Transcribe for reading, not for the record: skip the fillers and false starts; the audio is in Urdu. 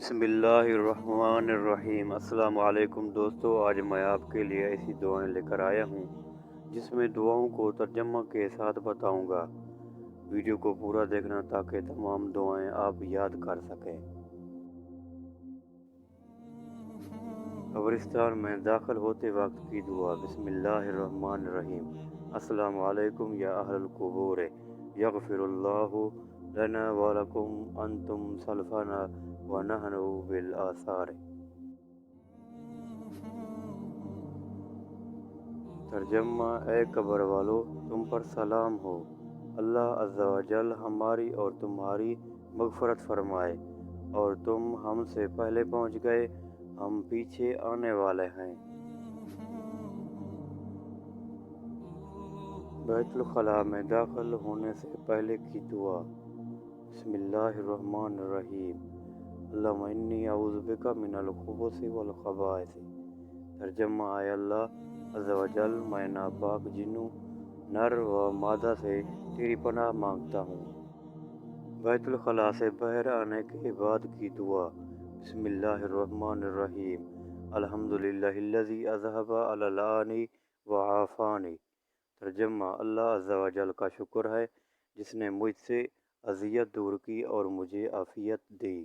بسم اللہ الرحمن الرحیم۔ السلام علیکم دوستو، آج میں آپ کے لیے ایسی دعائیں لے کر آیا ہوں جس میں دعاؤں کو ترجمہ کے ساتھ بتاؤں گا۔ ویڈیو کو پورا دیکھنا تاکہ تمام دعائیں آپ یاد کر سکیں۔ قبرستان میں داخل ہوتے وقت کی دعا۔ بسم اللہ الرحمن الرحیم۔ السلام علیکم یا اہل القبور، یغفر اللہ لنا ولکم انتم سلفنا ونحن بالآثار۔ ترجمہ: اے قبر والو، تم پر سلام ہو۔ اللہ عز و جل ہماری اور تمہاری مغفرت فرمائے، اور تم ہم سے پہلے پہنچ گئے، ہم پیچھے آنے والے ہیں۔ بیت الخلاء میں داخل ہونے سے پہلے کی دعا۔ بسم اللہ الرحمن الرحیم۔ اللہم انی اعوذ بک من الخبث والخبائث۔ ترجمہ: اے اللہ عز و جل، میں ناپاک جنوں، نر و مادہ سے تیری پناہ مانگتا ہوں۔ بیت الخلاء سے باہر آنے کے بعد کی دعا۔ بسم اللہ الرحمن الرحیم۔ الحمدللہ الذی اذھب عنی وعافانی۔ ترجمہ: اللہ عز و جل کا شکر ہے جس نے مجھ سے اذیت دور کی اور مجھے عافیت دی۔